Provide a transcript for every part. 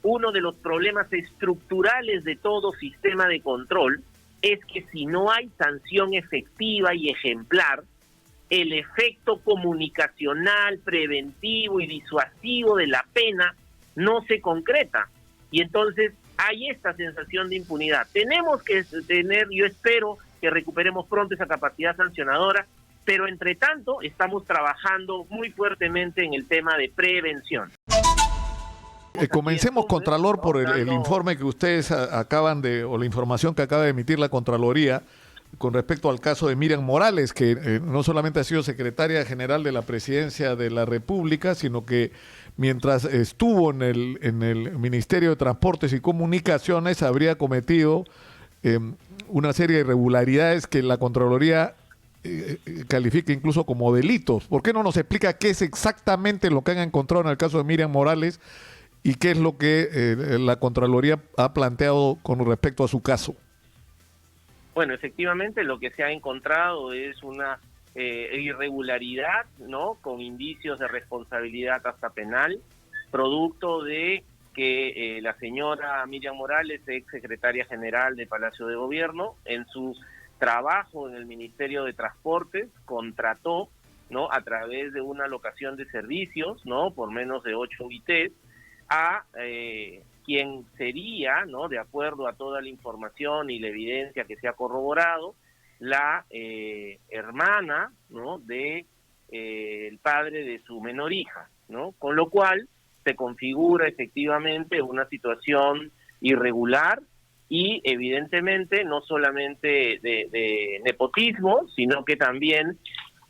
uno de los problemas estructurales de todo sistema de control es que si no hay sanción efectiva y ejemplar, el efecto comunicacional, preventivo y disuasivo de la pena no se concreta. Y entonces hay esta sensación de impunidad. Tenemos que tener, yo espero que recuperemos pronto esa capacidad sancionadora, pero entre tanto estamos trabajando muy fuertemente en el tema de prevención. Comencemos, Contralor, por el informe que ustedes acaban de, o la información que acaba de emitir la Contraloría con respecto al caso de Miriam Morales, que no solamente ha sido secretaria general de la Presidencia de la República, sino que mientras estuvo en el Ministerio de Transportes y Comunicaciones habría cometido una serie de irregularidades que la Contraloría califica incluso como delitos. ¿Por qué no nos explica qué es exactamente lo que han encontrado en el caso de Miriam Morales y qué es lo que la Contraloría ha planteado con respecto a su caso? Bueno, efectivamente lo que se ha encontrado es una irregularidad, ¿no?, con indicios de responsabilidad hasta penal, producto de que la señora Miriam Morales, ex secretaria general de Palacio de Gobierno, en su trabajo en el Ministerio de Transportes, contrató, ¿no?, a través de una locación de servicios, ¿no?, por menos de 8 UITs, a quien sería, ¿no?, de acuerdo a toda la información y la evidencia que se ha corroborado, la hermana, ¿no?, de el padre de su menor hija, ¿no? Con lo cual se configura efectivamente una situación irregular y evidentemente no solamente de nepotismo, sino que también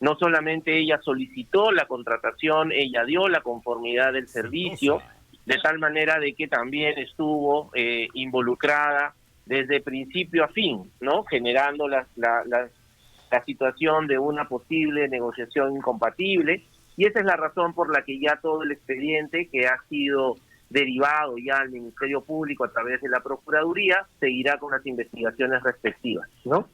no solamente ella solicitó la contratación, ella dio la conformidad del servicio, de tal manera de que también estuvo involucrada desde principio a fin, ¿no?, generando la situación de una posible negociación incompatible, y esa es la razón por la que ya todo el expediente que ha sido derivado ya al Ministerio Público a través de la Procuraduría seguirá con las investigaciones respectivas, ¿no?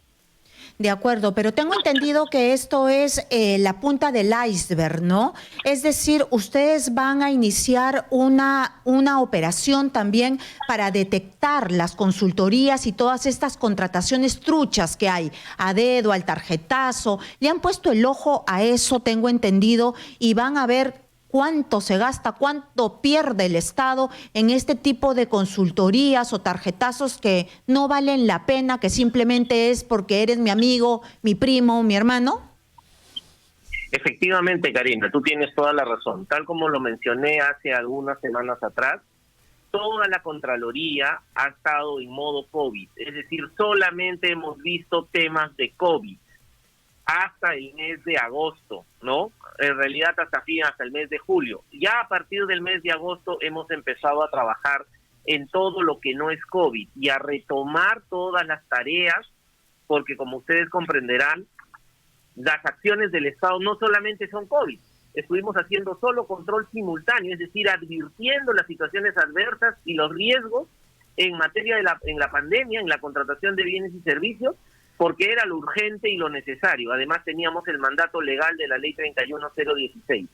De acuerdo, pero tengo entendido que esto es la punta del iceberg, ¿no? Es decir, ustedes van a iniciar una operación también para detectar las consultorías y todas estas contrataciones truchas que hay, a dedo, al tarjetazo. Le han puesto el ojo a eso, tengo entendido, y van a ver cuánto se gasta, cuánto pierde el Estado en este tipo de consultorías o tarjetazos que no valen la pena, que simplemente es porque eres mi amigo, mi primo, mi hermano. Efectivamente, Karina, tú tienes toda la razón. Tal como lo mencioné hace algunas semanas atrás, toda la Contraloría ha estado en modo COVID, es decir, solamente hemos visto temas de COVID hasta el mes de agosto, ¿no? En realidad hasta el mes de julio. Ya a partir del mes de agosto hemos empezado a trabajar en todo lo que no es COVID y a retomar todas las tareas, porque como ustedes comprenderán, las acciones del Estado no solamente son COVID. Estuvimos haciendo solo control simultáneo, es decir, advirtiendo las situaciones adversas y los riesgos en materia de en la pandemia, en la contratación de bienes y servicios, porque era lo urgente y lo necesario. Además teníamos el mandato legal de la ley 31016.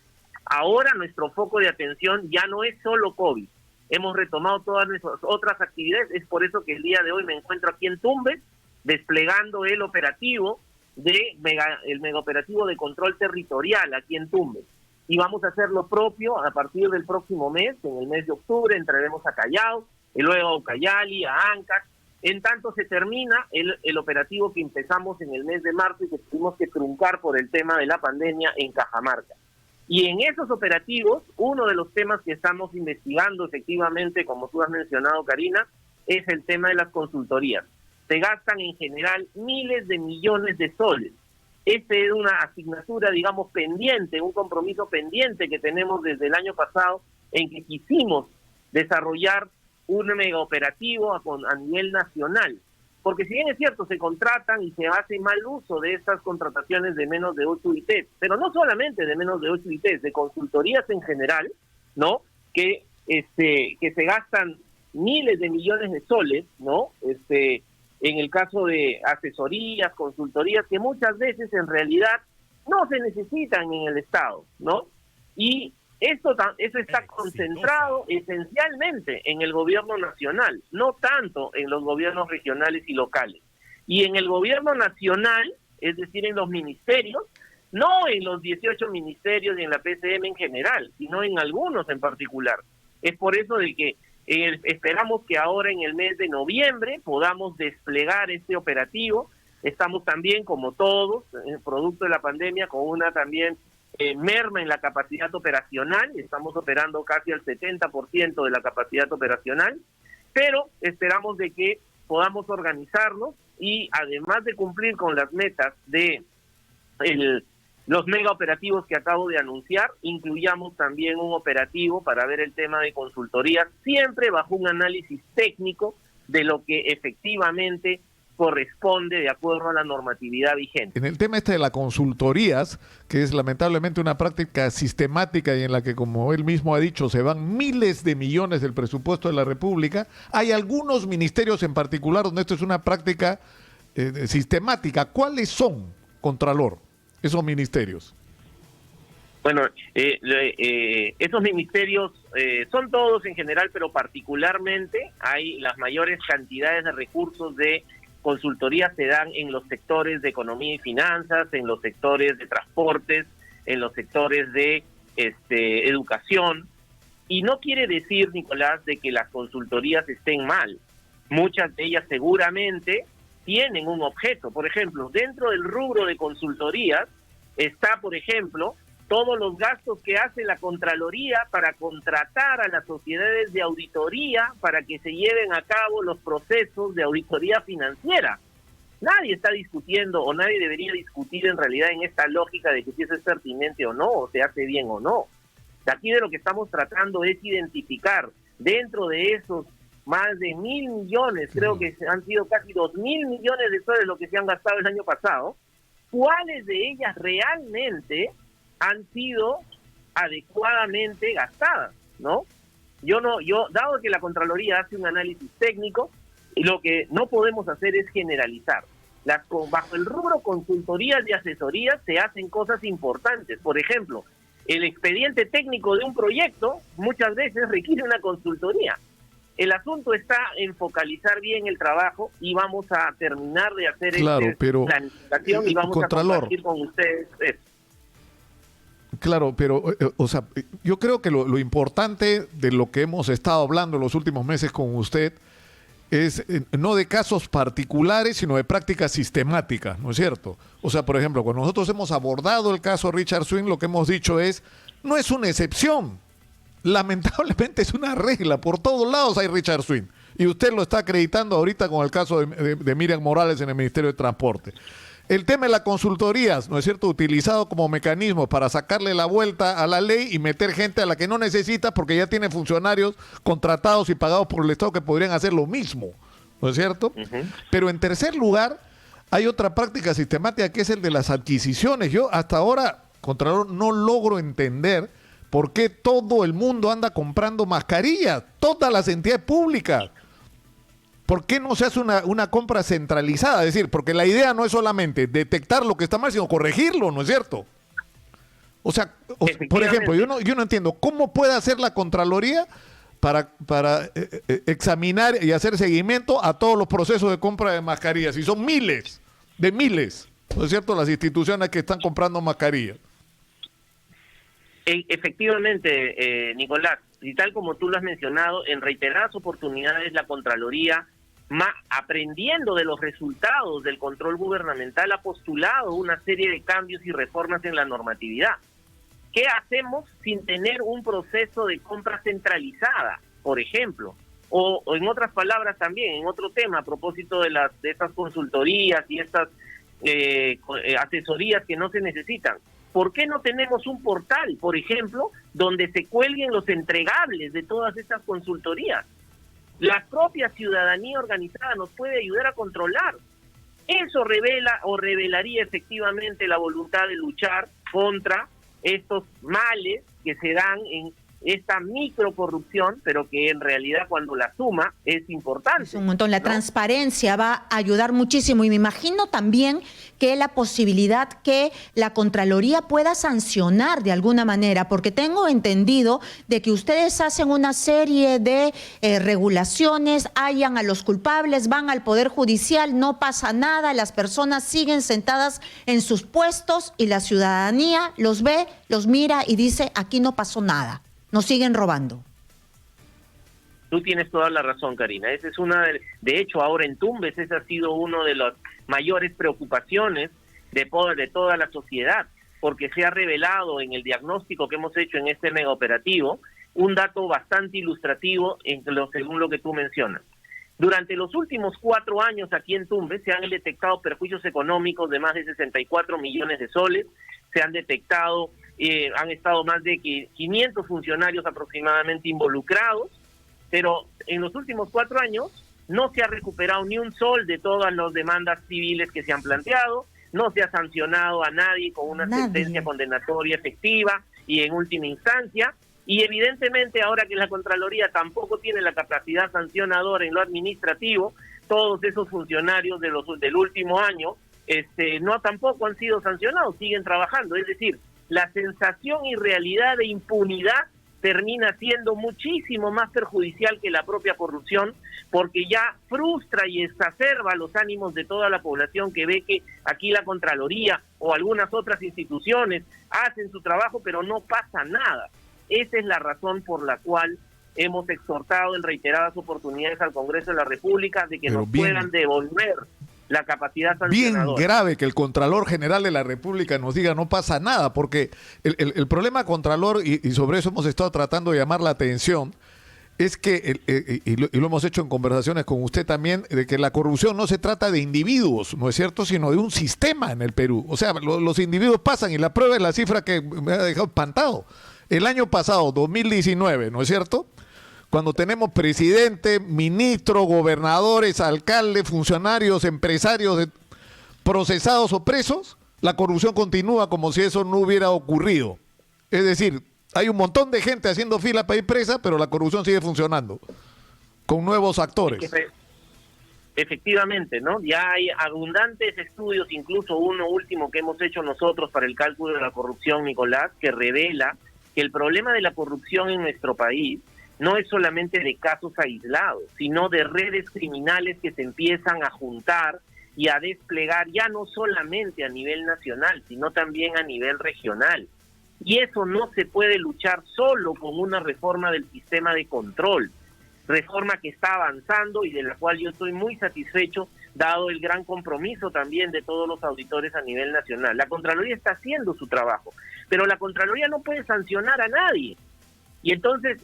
Ahora nuestro foco de atención ya no es solo COVID. Hemos retomado todas nuestras otras actividades. Es por eso que el día de hoy me encuentro aquí en Tumbes, desplegando el operativo el megaoperativo de control territorial aquí en Tumbes. Y vamos a hacer lo propio a partir del próximo mes. En el mes de octubre entraremos a Callao, y luego a Ucayali, a Ancash. En tanto se termina el operativo que empezamos en el mes de marzo y que tuvimos que truncar por el tema de la pandemia en Cajamarca. Y en esos operativos, uno de los temas que estamos investigando efectivamente, como tú has mencionado, Karina, es el tema de las consultorías. Se gastan en general miles de millones de soles. Este es una asignatura, digamos, pendiente, un compromiso pendiente que tenemos desde el año pasado, en que quisimos desarrollar un megaoperativo a nivel nacional. Porque si bien es cierto, se contratan y se hace mal uso de estas contrataciones de menos de 8 UITs, pero no solamente de menos de 8 UITs, de consultorías en general, ¿no? Que se gastan miles de millones de soles, ¿no? En el caso de asesorías, consultorías, que muchas veces en realidad no se necesitan en el Estado, ¿no? Y Eso está concentrado esencialmente en el gobierno nacional, no tanto en los gobiernos regionales y locales. Y en el gobierno nacional, es decir, en los ministerios, no en los 18 ministerios y en la PCM en general, sino en algunos en particular. Es por eso de que esperamos que ahora en el mes de noviembre podamos desplegar este operativo. Estamos también, como todos, producto de la pandemia, con una también merma en la capacidad operacional. Estamos operando casi al 70% de la capacidad operacional, pero esperamos de que podamos organizarnos y además de cumplir con las metas de los mega operativos que acabo de anunciar, incluyamos también un operativo para ver el tema de consultoría, siempre bajo un análisis técnico de lo que efectivamente corresponde de acuerdo a la normatividad vigente. En el tema de las consultorías, que es lamentablemente una práctica sistemática y en la que, como él mismo ha dicho, se van miles de millones del presupuesto de la República, hay algunos ministerios en particular donde esto es una práctica sistemática. ¿Cuáles son, Contralor, esos ministerios? Bueno, esos ministerios son todos en general, pero particularmente hay las mayores cantidades de recursos de consultoría se dan en los sectores de economía y finanzas, en los sectores de transportes, en los sectores de educación. Y no quiere decir, Nicolás, de que las consultorías estén mal. Muchas de ellas seguramente tienen un objeto. Por ejemplo, dentro del rubro de consultorías está, por ejemplo, todos los gastos que hace la Contraloría para contratar a las sociedades de auditoría para que se lleven a cabo los procesos de auditoría financiera. Nadie está discutiendo o nadie debería discutir en realidad en esta lógica de que si eso es pertinente o no, o se hace bien o no. De aquí de lo que estamos tratando es identificar dentro de esos más de 1.000 millones, creo que han sido casi 2.000 millones de soles lo que se han gastado el año pasado, cuáles de ellas realmente han sido adecuadamente gastadas, ¿no? Dado que la Contraloría hace un análisis técnico, lo que no podemos hacer es generalizar. Bajo el rubro consultorías y asesorías se hacen cosas importantes. Por ejemplo, el expediente técnico de un proyecto muchas veces requiere una consultoría. El asunto está en focalizar bien el trabajo y vamos a terminar de hacer planificación y vamos a compartir con ustedes eso. Claro, pero yo creo que lo importante de lo que hemos estado hablando en los últimos meses con usted es no de casos particulares, sino de prácticas sistemáticas, ¿no es cierto? O sea, por ejemplo, cuando nosotros hemos abordado el caso Richard Swing, lo que hemos dicho es, no es una excepción, lamentablemente es una regla, por todos lados hay Richard Swing, y usted lo está acreditando ahorita con el caso de Miriam Morales en el Ministerio de Transporte. El tema de las consultorías, ¿no es cierto?, utilizado como mecanismo para sacarle la vuelta a la ley y meter gente a la que no necesita porque ya tiene funcionarios contratados y pagados por el Estado que podrían hacer lo mismo, ¿no es cierto? Pero en tercer lugar, hay otra práctica sistemática que es el de las adquisiciones. Yo hasta ahora, Contralor, no logro entender por qué todo el mundo anda comprando mascarillas, todas las entidades públicas. ¿Por qué no se hace una compra centralizada? Es decir, porque la idea no es solamente detectar lo que está mal, sino corregirlo, ¿no es cierto? O sea, por ejemplo, yo no entiendo cómo puede hacer la Contraloría para examinar y hacer seguimiento a todos los procesos de compra de mascarillas. Y son miles, ¿no es cierto?, las instituciones que están comprando mascarillas. Efectivamente, Nicolás, y tal como tú lo has mencionado, en reiteradas oportunidades la Contraloría, aprendiendo de los resultados del control gubernamental, ha postulado una serie de cambios y reformas en la normatividad. ¿Qué hacemos sin tener un proceso de compra centralizada, por ejemplo? O en otras palabras también, en otro tema, a propósito de estas consultorías y estas asesorías que no se necesitan. ¿Por qué no tenemos un portal, por ejemplo, donde se cuelguen los entregables de todas estas consultorías? La propia ciudadanía organizada nos puede ayudar a controlar. Eso revela o revelaría efectivamente la voluntad de luchar contra estos males que se dan en esta microcorrupción, pero que en realidad cuando la suma es importante. Es un montón. La ¿no? transparencia va a ayudar muchísimo y me imagino también que la posibilidad que la Contraloría pueda sancionar de alguna manera, porque tengo entendido de que ustedes hacen una serie de regulaciones, hallan a los culpables, van al Poder Judicial, no pasa nada, las personas siguen sentadas en sus puestos y la ciudadanía los ve, los mira y dice, aquí no pasó nada. Nos siguen robando. Tú tienes toda la razón, Karina. Esa es una de hecho, ahora en Tumbes, esa ha sido una de las mayores preocupaciones de toda la sociedad, porque se ha revelado en el diagnóstico que hemos hecho en este megaoperativo un dato bastante ilustrativo según lo que tú mencionas. Durante los últimos 4 años aquí en Tumbes se han detectado perjuicios económicos de más de 64 millones de soles, se han detectado han estado más de 500 funcionarios aproximadamente involucrados, pero en los últimos 4 años no se ha recuperado ni un sol de todas las demandas civiles que se han planteado, no se ha sancionado a nadie con una sentencia condenatoria efectiva y en última instancia, y evidentemente ahora que la Contraloría tampoco tiene la capacidad sancionadora en lo administrativo, todos esos funcionarios del último año no tampoco han sido sancionados, siguen trabajando, es decir, la sensación y realidad de impunidad termina siendo muchísimo más perjudicial que la propia corrupción, porque ya frustra y exacerba los ánimos de toda la población que ve que aquí la Contraloría o algunas otras instituciones hacen su trabajo, pero no pasa nada. Esa es la razón por la cual hemos exhortado en reiteradas oportunidades al Congreso de la República de que nos puedan devolver la capacidad sancionadora. Bien grave que el Contralor General de la República nos diga no pasa nada, porque el problema, Contralor, y sobre eso hemos estado tratando de llamar la atención, es que, y lo hemos hecho en conversaciones con usted también, de que la corrupción no se trata de individuos, ¿no es cierto?, sino de un sistema en el Perú. O sea, los individuos pasan, y la prueba es la cifra que me ha dejado espantado. El año pasado, 2019, ¿no es cierto?, cuando tenemos presidente, ministro, gobernadores, alcaldes, funcionarios, empresarios procesados o presos, la corrupción continúa como si eso no hubiera ocurrido. Es decir, hay un montón de gente haciendo fila para ir presa, pero la corrupción sigue funcionando con nuevos actores. Efectivamente, ¿no? Ya hay abundantes estudios, incluso uno último que hemos hecho nosotros para el cálculo de la corrupción, Nicolás, que revela que el problema de la corrupción en nuestro país no es solamente de casos aislados, sino de redes criminales que se empiezan a juntar y a desplegar ya no solamente a nivel nacional, sino también a nivel regional. Y eso no se puede luchar solo con una reforma del sistema de control, reforma que está avanzando y de la cual yo estoy muy satisfecho, dado el gran compromiso también de todos los auditores a nivel nacional. La Contraloría está haciendo su trabajo, pero la Contraloría no puede sancionar a nadie. Y entonces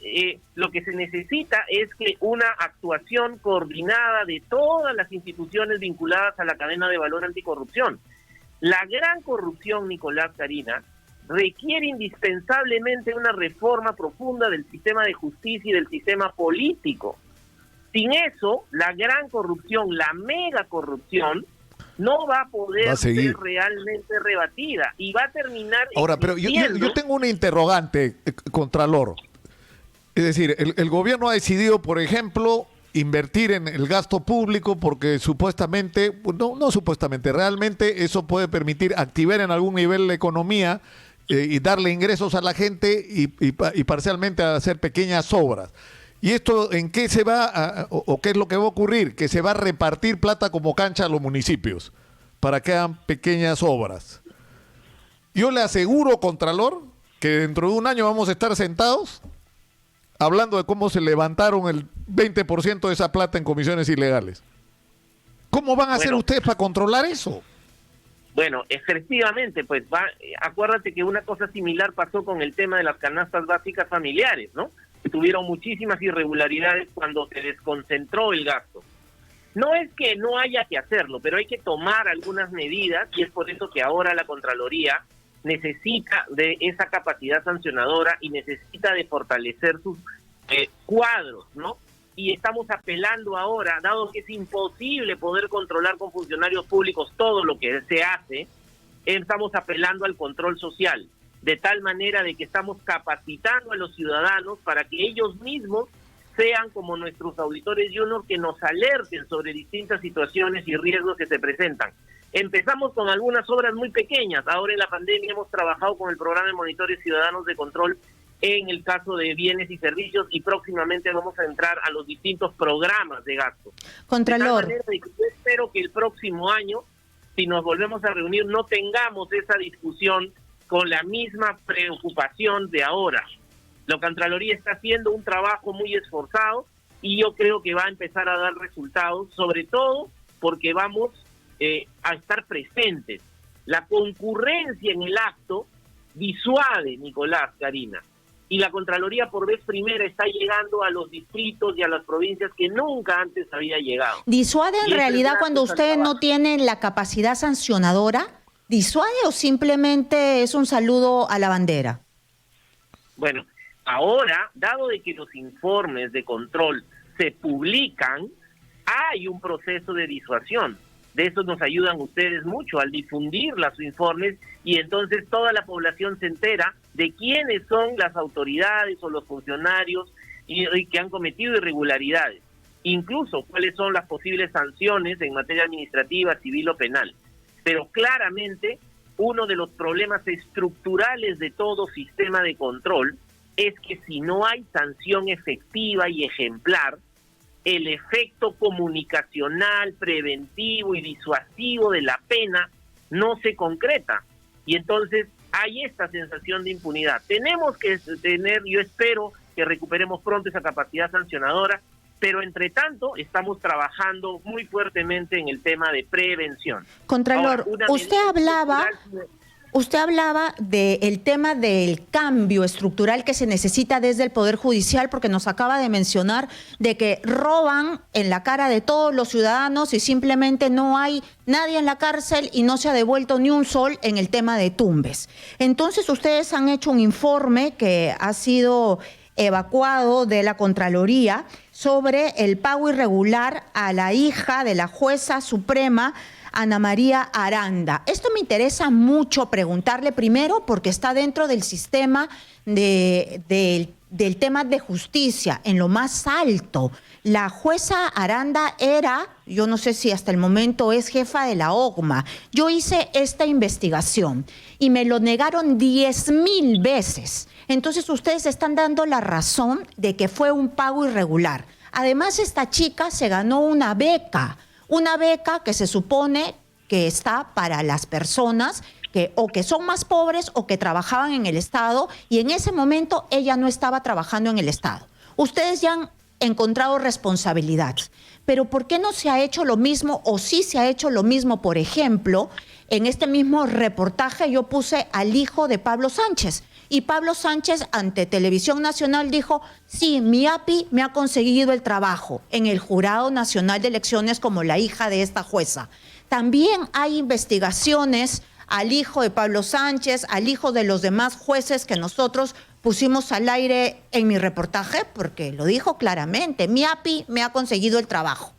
lo que se necesita es que una actuación coordinada de todas las instituciones vinculadas a la cadena de valor anticorrupción. La gran corrupción, Nicolás, Karina, requiere indispensablemente una reforma profunda del sistema de justicia y del sistema político. Sin eso, la gran corrupción, la mega corrupción, no va a poder ser realmente rebatida y va a terminar... Ahora, pero yo tengo una interrogante, Contralor. Es decir, el gobierno ha decidido, por ejemplo, invertir en el gasto público porque supuestamente, no supuestamente, realmente eso puede permitir activar en algún nivel la economía y darle ingresos a la gente y parcialmente a hacer pequeñas obras. ¿Y esto en qué se va o qué es lo que va a ocurrir? Que se va a repartir plata como cancha a los municipios para que hagan pequeñas obras. Yo le aseguro, Contralor, que dentro de un año vamos a estar sentados hablando de cómo se levantaron el 20% de esa plata en comisiones ilegales. ¿Cómo van a hacer ustedes para controlar eso? Bueno, efectivamente, pues acuérdate que una cosa similar pasó con el tema de las canastas básicas familiares, ¿no? Que tuvieron muchísimas irregularidades cuando se desconcentró el gasto. No es que no haya que hacerlo, pero hay que tomar algunas medidas y es por eso que ahora la Contraloría necesita de esa capacidad sancionadora y necesita de fortalecer sus cuadros, ¿no? Y estamos apelando ahora, dado que es imposible poder controlar con funcionarios públicos todo lo que se hace, estamos apelando al control social. de tal manera de que estamos capacitando a los ciudadanos para que ellos mismos sean como nuestros auditores junior que nos alerten sobre distintas situaciones y riesgos que se presentan. Empezamos con algunas obras muy pequeñas. Ahora en la pandemia hemos trabajado con el programa de monitores ciudadanos de control en el caso de bienes y servicios y próximamente vamos a entrar a los distintos programas de gasto. Contralor. De tal manera de que yo espero que el próximo año, si nos volvemos a reunir, no tengamos esa discusión con la misma preocupación de ahora. La Contraloría está haciendo un trabajo muy esforzado y yo creo que va a empezar a dar resultados, sobre todo porque vamos a estar presentes. La concurrencia en el acto disuade, Nicolás, Karina, y la Contraloría por vez primera está llegando a los distritos y a las provincias que nunca antes había llegado. ¿Disuade en realidad cuando ustedes no tienen la capacidad sancionadora? ¿Disuade o simplemente es un saludo a la bandera? Bueno, ahora, dado de que los informes de control se publican, hay un proceso de disuasión. De eso nos ayudan ustedes mucho al difundir los informes y entonces toda la población se entera de quiénes son las autoridades o los funcionarios y que han cometido irregularidades. Incluso cuáles son las posibles sanciones en materia administrativa, civil o penal. Pero claramente uno de los problemas estructurales de todo sistema de control es que si no hay sanción efectiva y ejemplar, el efecto comunicacional, preventivo y disuasivo de la pena no se concreta. Y entonces hay esta sensación de impunidad. Tenemos que tener, yo espero que recuperemos pronto esa capacidad sancionadora, pero entre tanto estamos trabajando muy fuertemente en el tema de prevención. Contralor, ahora, usted hablaba del tema del cambio estructural que se necesita desde el Poder Judicial, porque nos acaba de mencionar de que roban en la cara de todos los ciudadanos y simplemente no hay nadie en la cárcel y no se ha devuelto ni un sol en el tema de Tumbes. Entonces ustedes han hecho un informe que ha sido evacuado de la Contraloría sobre el pago irregular a la hija de la jueza suprema, Ana María Aranda. Esto me interesa mucho preguntarle primero porque está dentro del sistema del tema de justicia, en lo más alto. La jueza Aranda era, yo no sé si hasta el momento es jefa de la OGMA. Yo hice esta investigación y me lo negaron 10,000 veces. Entonces ustedes están dando la razón de que fue un pago irregular. Además, esta chica se ganó una beca que se supone que está para las personas que o que son más pobres o que trabajaban en el Estado, y en ese momento ella no estaba trabajando en el Estado. Ustedes ya han encontrado responsabilidad, pero ¿por qué no se ha hecho lo mismo o sí se ha hecho lo mismo? Por ejemplo, en este mismo reportaje yo puse al hijo de Pablo Sánchez, y Pablo Sánchez ante Televisión Nacional dijo, sí, mi API me ha conseguido el trabajo en el Jurado Nacional de Elecciones como la hija de esta jueza. También hay investigaciones al hijo de Pablo Sánchez, al hijo de los demás jueces que nosotros pusimos al aire en mi reportaje, porque lo dijo claramente, mi API me ha conseguido el trabajo.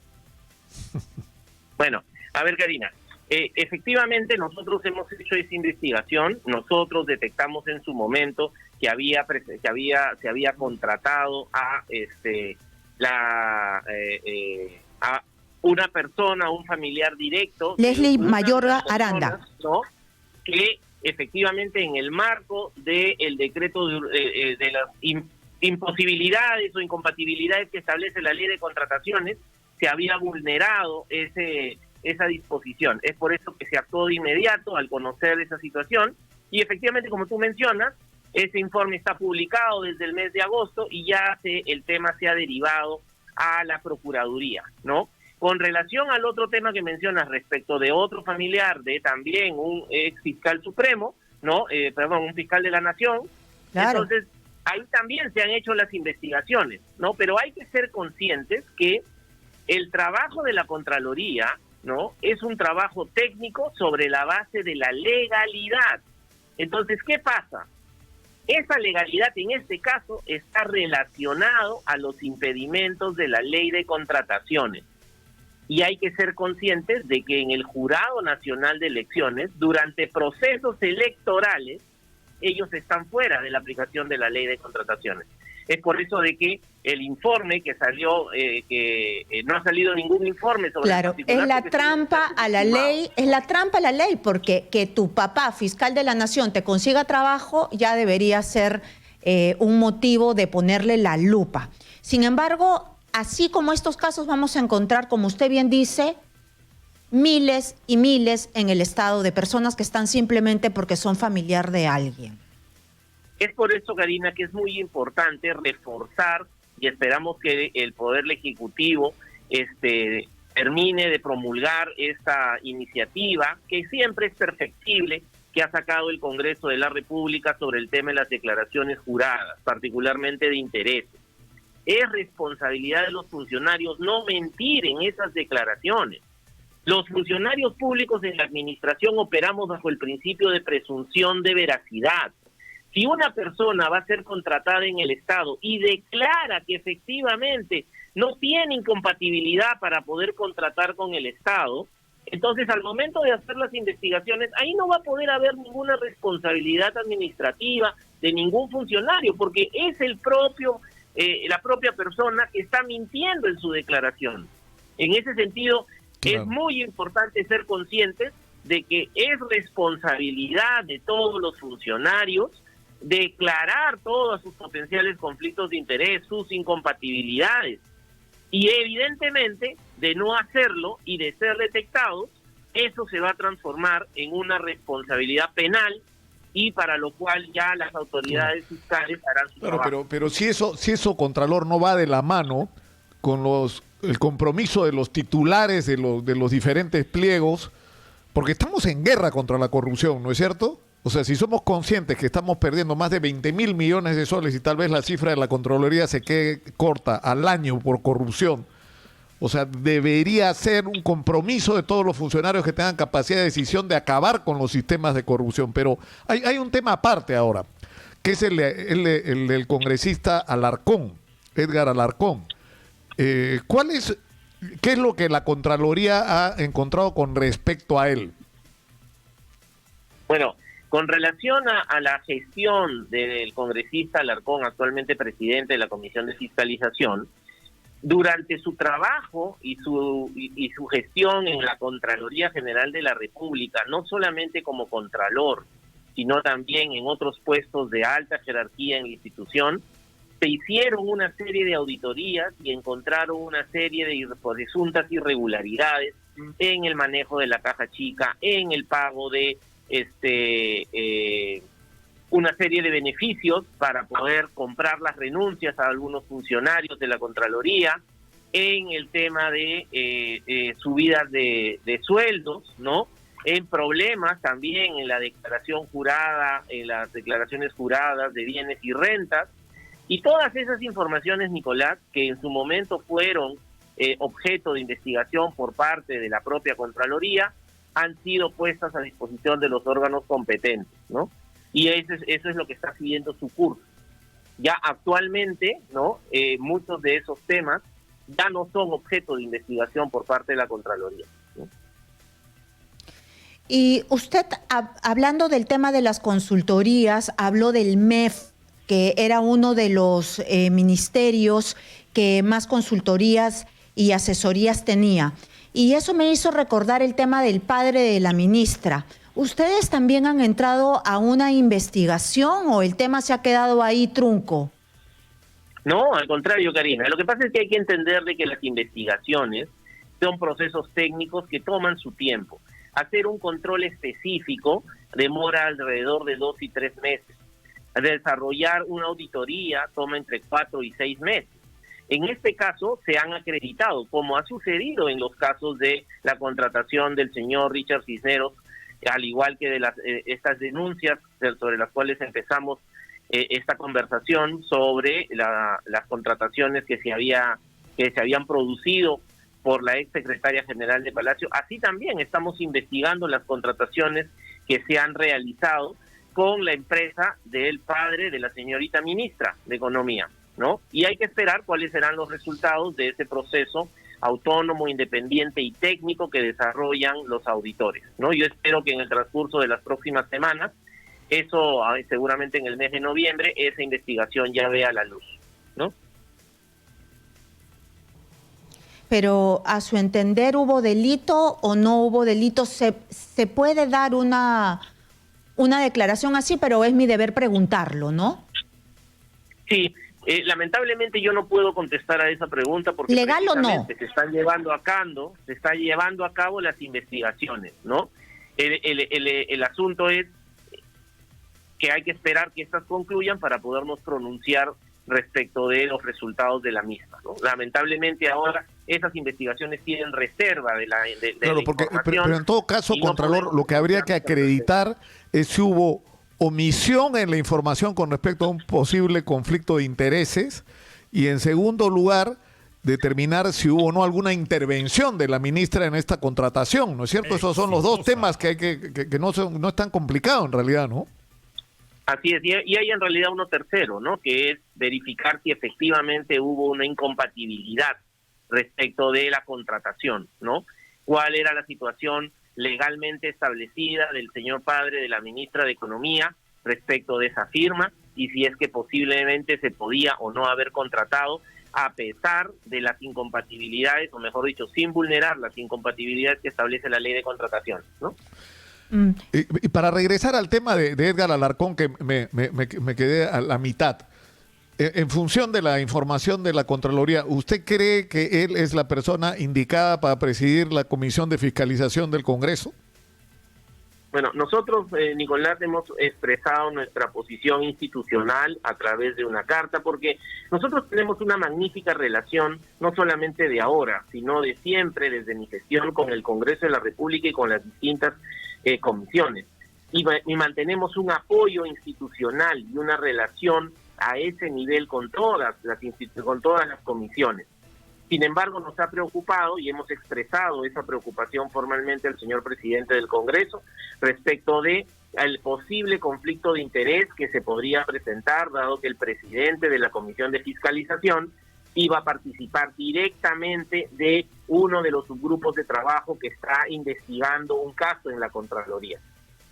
Bueno, a ver, Karina, efectivamente nosotros hemos hecho esa investigación, nosotros detectamos en su momento que se había contratado a a una persona, un familiar directo, Leslie Mayorga Aranda, ¿no? Que efectivamente en el marco del decreto de las imposibilidades o incompatibilidades que establece la ley de contrataciones, se había vulnerado esa disposición. Es por eso que se actuó de inmediato al conocer esa situación y efectivamente, como tú mencionas, ese informe está publicado desde el mes de agosto y ya el tema se ha derivado a la Procuraduría, ¿no? Con relación al otro tema que mencionas respecto de otro familiar de también un ex fiscal supremo, ¿no? Un fiscal de la Nación, claro. Entonces ahí también se han hecho las investigaciones, ¿no? Pero hay que ser conscientes que el trabajo de la Contraloría, ¿no? Es un trabajo técnico sobre la base de la legalidad. Entonces, ¿qué pasa? Esa legalidad en este caso está relacionado a los impedimentos de la ley de contrataciones. Y hay que ser conscientes de que en el Jurado Nacional de Elecciones, durante procesos electorales, ellos están fuera de la aplicación de la ley de contrataciones. Es por eso de que el informe que salió, no ha salido ningún informe sobre... Claro, es la trampa a la ley, porque que tu papá, fiscal de la Nación, te consiga trabajo ya debería ser un motivo de ponerle la lupa. Sin embargo, así como estos casos vamos a encontrar, como usted bien dice, miles y miles en el Estado de personas que están simplemente porque son familiar de alguien. Es por eso, Karina, que es muy importante reforzar, y esperamos que el Poder Ejecutivo termine de promulgar esta iniciativa, que siempre es perfectible, que ha sacado el Congreso de la República sobre el tema de las declaraciones juradas, particularmente de intereses. Es responsabilidad de los funcionarios no mentir en esas declaraciones. Los funcionarios públicos en la administración operamos bajo el principio de presunción de veracidad. Si una persona va a ser contratada en el Estado y declara que efectivamente no tiene incompatibilidad para poder contratar con el Estado, entonces al momento de hacer las investigaciones, ahí no va a poder haber ninguna responsabilidad administrativa de ningún funcionario, porque es la propia persona que está mintiendo en su declaración. En ese sentido, claro, es muy importante ser conscientes de que es responsabilidad de todos los funcionarios declarar todos sus potenciales conflictos de interés, sus incompatibilidades. Y evidentemente, de no hacerlo y de ser detectados, eso se va a transformar en una responsabilidad penal, y para lo cual ya las autoridades fiscales harán su trabajo. Pero si eso, Contralor, no va de la mano con el compromiso de los titulares de los diferentes pliegos, porque estamos en guerra contra la corrupción, ¿no es cierto? O sea, si somos conscientes que estamos perdiendo más de 20.000 millones de soles y tal vez la cifra de la Contraloría se quede corta al año por corrupción, o sea, debería ser un compromiso de todos los funcionarios que tengan capacidad de decisión de acabar con los sistemas de corrupción. Pero hay un tema aparte ahora, que es el del congresista Alarcón, Edgar Alarcón. ¿Qué es lo que la Contraloría ha encontrado con respecto a él? Bueno, con relación a la gestión del congresista Alarcón, actualmente presidente de la Comisión de Fiscalización, durante su trabajo y su gestión en la Contraloría General de la República, no solamente como contralor, sino también en otros puestos de alta jerarquía en la institución, se hicieron una serie de auditorías y encontraron una serie de presuntas irregularidades en el manejo de la caja chica, en el pago de una serie de beneficios para poder comprar las renuncias a algunos funcionarios de la Contraloría, en el tema de subidas de sueldos, ¿no? En problemas también en la declaración jurada, en las declaraciones juradas de bienes y rentas, y todas esas informaciones, Nicolás, que en su momento fueron objeto de investigación por parte de la propia Contraloría, han sido puestas a disposición de los órganos competentes, ¿no? Y eso es lo que está siguiendo su curso. Ya actualmente, ¿no? Muchos de esos temas ya no son objeto de investigación por parte de la Contraloría, ¿no? Y usted, hablando del tema de las consultorías, habló del MEF, que era uno de los ministerios que más consultorías y asesorías tenía. Y eso me hizo recordar el tema del padre de la ministra. ¿Ustedes también han entrado a una investigación o el tema se ha quedado ahí trunco? No, al contrario, Karina. Lo que pasa es que hay que entender de que las investigaciones son procesos técnicos que toman su tiempo. Hacer un control específico demora alrededor de 2 y 3 meses. Desarrollar una auditoría toma entre 4 y 6 meses. En este caso se han acreditado, como ha sucedido en los casos de la contratación del señor Richard Cisneros, al igual que de estas denuncias sobre las cuales empezamos esta conversación sobre las contrataciones que se habían producido por la ex secretaria general de Palacio. Así también estamos investigando las contrataciones que se han realizado con la empresa del padre de la señorita ministra de Economía, ¿no? Y hay que esperar cuáles serán los resultados de ese proceso autónomo, independiente y técnico que desarrollan los auditores, ¿no? Yo espero que en el transcurso de las próximas semanas Eso seguramente en el mes de noviembre esa investigación ya vea la luz, ¿no? Pero a su entender, ¿hubo delito o no hubo delito? Se puede dar una declaración así, pero es mi deber preguntarlo, ¿no? Sí, lamentablemente yo no puedo contestar a esa pregunta porque ¿legal o no? se están llevando a cabo las investigaciones, ¿no? El asunto es que hay que esperar que estas concluyan para podernos pronunciar respecto de los resultados de la misma, ¿no? Lamentablemente ahora esas investigaciones tienen reserva de la claro, porque, pero en todo caso, Contralor, lo que habría que acreditar es si hubo omisión en la información con respecto a un posible conflicto de intereses y, en segundo lugar, determinar si hubo o no alguna intervención de la ministra en esta contratación, ¿no es cierto? Esos son los dos temas que hay que no es tan complicado en realidad, ¿no? Así es, y hay en realidad uno tercero, ¿no? Que es verificar si efectivamente hubo una incompatibilidad respecto de la contratación, ¿no? ¿Cuál era la situación legalmente establecida del señor padre de la ministra de Economía respecto de esa firma y si es que posiblemente se podía o no haber contratado a pesar de las incompatibilidades, o mejor dicho, sin vulnerar las incompatibilidades que establece la ley de contratación, ¿no? Y para regresar al tema de Edgar Alarcón, que me quedé a la mitad, en función de la información de la Contraloría, ¿usted cree que él es la persona indicada para presidir la Comisión de Fiscalización del Congreso? Bueno, nosotros, Nicolás, hemos expresado nuestra posición institucional a través de una carta, porque nosotros tenemos una magnífica relación, no solamente de ahora, sino de siempre, desde mi gestión con el Congreso de la República y con las distintas comisiones. Y mantenemos un apoyo institucional y una relación a ese nivel con todas las comisiones. Sin embargo, nos ha preocupado y hemos expresado esa preocupación formalmente al señor presidente del Congreso respecto de al posible conflicto de interés que se podría presentar, dado que el presidente de la Comisión de Fiscalización iba a participar directamente de uno de los subgrupos de trabajo que está investigando un caso en la Contraloría.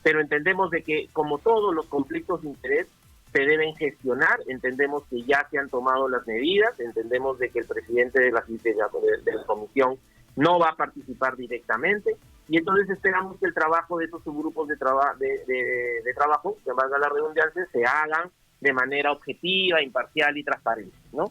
Pero entendemos de que, como todos los conflictos de interés, se deben gestionar, entendemos que ya se han tomado las medidas, entendemos de que el presidente de la comisión no va a participar directamente, y entonces esperamos que el trabajo de esos subgrupos de trabajo, que valga la redundancia, se hagan de manera objetiva, imparcial y transparente, ¿no?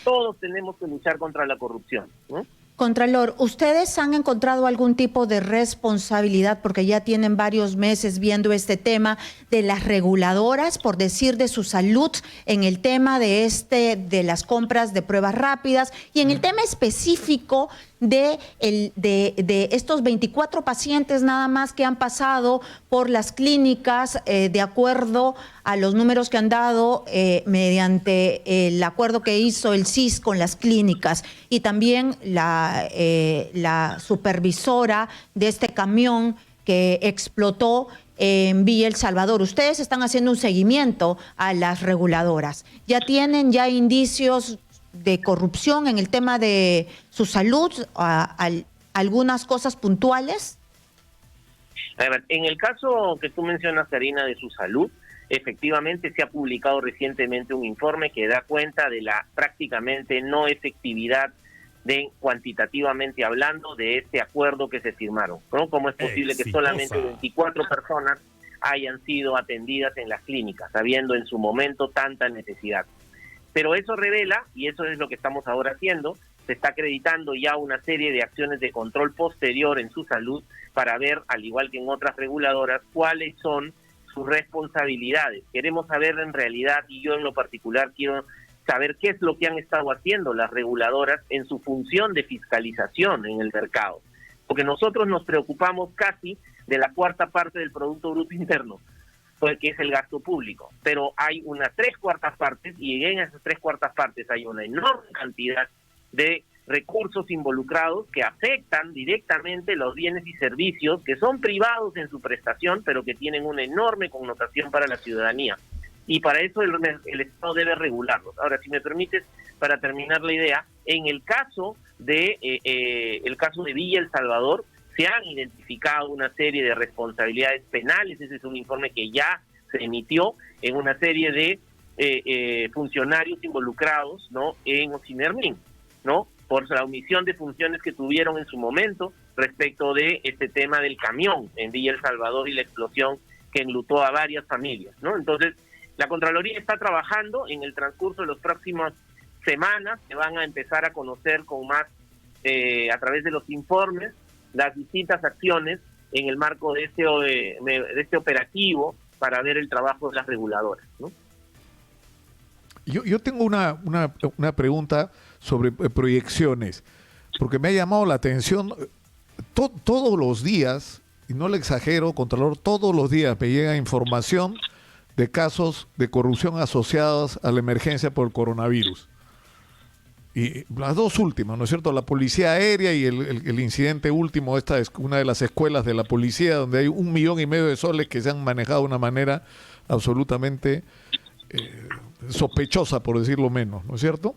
Todos tenemos que luchar contra la corrupción, ¿no? Contralor, ¿ustedes han encontrado algún tipo de responsabilidad, porque ya tienen varios meses viendo este tema, de las reguladoras, por decir, de su salud, en el tema de las compras de pruebas rápidas y en el tema específico de estos 24 pacientes nada más que han pasado por las clínicas de acuerdo a los números que han dado mediante el acuerdo que hizo el CIS con las clínicas, y también la supervisora de este camión que explotó en Villa El Salvador? Ustedes están haciendo un seguimiento a las reguladoras. ¿Ya tienen indicios de corrupción en el tema de su salud, algunas cosas puntuales? A ver, en el caso que tú mencionas, Karina, de su salud, efectivamente se ha publicado recientemente un informe que da cuenta de la prácticamente no efectividad cuantitativamente hablando de este acuerdo que se firmaron, ¿no? ¿Cómo es posible que solamente 24 personas hayan sido atendidas en las clínicas, habiendo en su momento tanta necesidad? Pero eso revela, y eso es lo que estamos ahora haciendo, se está acreditando ya una serie de acciones de control posterior en su salud para ver, al igual que en otras reguladoras, cuáles son sus responsabilidades. Queremos saber en realidad, y yo en lo particular quiero saber qué es lo que han estado haciendo las reguladoras en su función de fiscalización en el mercado. Porque nosotros nos preocupamos casi de la cuarta parte del Producto Bruto Interno, que es el gasto público, pero hay unas 3/4 partes, y en esas 3/4 partes hay una enorme cantidad de recursos involucrados que afectan directamente los bienes y servicios que son privados en su prestación, pero que tienen una enorme connotación para la ciudadanía. Y para eso el Estado debe regularlos. Ahora, si me permites, para terminar la idea, en el caso de Villa El Salvador, se han identificado una serie de responsabilidades penales. Ese es un informe que ya se emitió en una serie de funcionarios involucrados, ¿no?, en Ocimermin, ¿no?, por la omisión de funciones que tuvieron en su momento respecto de este tema del camión en Villa El Salvador y la explosión que enlutó a varias familias, ¿no? Entonces, la Contraloría está trabajando. En el transcurso de las próximas semanas se van a empezar a conocer con más, a través de los informes, las distintas acciones en el marco de este operativo para ver el trabajo de las reguladoras, ¿no? Yo tengo una pregunta sobre proyecciones, porque me ha llamado la atención todos los días, y no le exagero, Contralor, todos los días me llega información de casos de corrupción asociados a la emergencia por el coronavirus. Y las dos últimas, ¿no es cierto? La policía aérea y el incidente último, esta es una de las escuelas de la policía, donde hay 1,5 millones de soles que se han manejado de una manera absolutamente sospechosa, por decirlo menos, ¿no es cierto?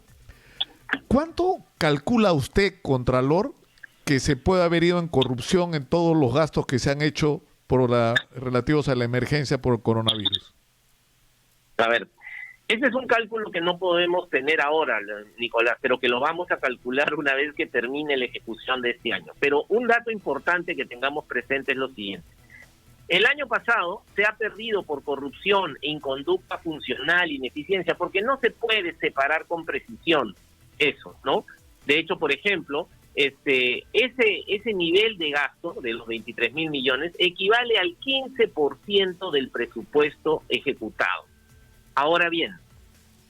¿Cuánto calcula usted, Contralor, que se puede haber ido en corrupción en todos los gastos que se han hecho relativos a la emergencia por el coronavirus? A ver, ese es un cálculo que no podemos tener ahora, Nicolás, pero que lo vamos a calcular una vez que termine la ejecución de este año. Pero un dato importante que tengamos presente es lo siguiente. El año pasado se ha perdido por corrupción, inconducta funcional, ineficiencia, porque no se puede separar con precisión eso, ¿no? De hecho, por ejemplo, ese nivel de gasto de los 23.000 millones equivale al 15% del presupuesto ejecutado. Ahora bien,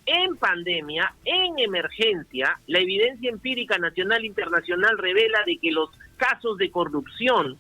en pandemia, en emergencia, la evidencia empírica nacional e internacional revela de que los casos de corrupción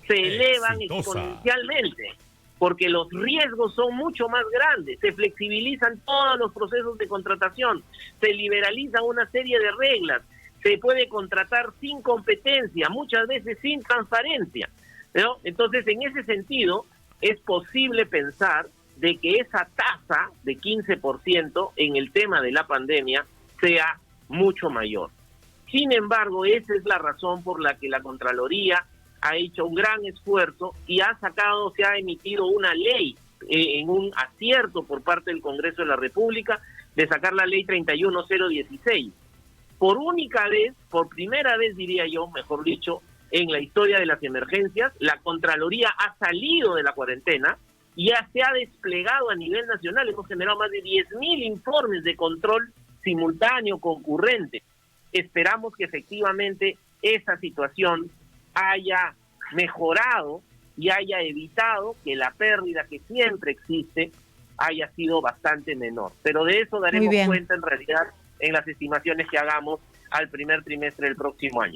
se elevan exponencialmente, porque los riesgos son mucho más grandes, se flexibilizan todos los procesos de contratación, se liberalizan una serie de reglas, se puede contratar sin competencia, muchas veces sin transparencia, ¿no? Entonces, en ese sentido, es posible pensar de que esa tasa de 15% en el tema de la pandemia sea mucho mayor. Sin embargo, esa es la razón por la que la Contraloría ha hecho un gran esfuerzo y se ha emitido una ley en un acierto por parte del Congreso de la República de sacar la ley 31016. Por única vez, por primera vez diría yo, mejor dicho, en la historia de las emergencias, la Contraloría ha salido de la cuarentena y ya se ha desplegado a nivel nacional. Hemos generado más de 10.000 informes de control simultáneo, concurrente. Esperamos que efectivamente esa situación haya mejorado y haya evitado que la pérdida que siempre existe haya sido bastante menor. Pero de eso daremos cuenta en realidad en las estimaciones que hagamos al primer trimestre del próximo año.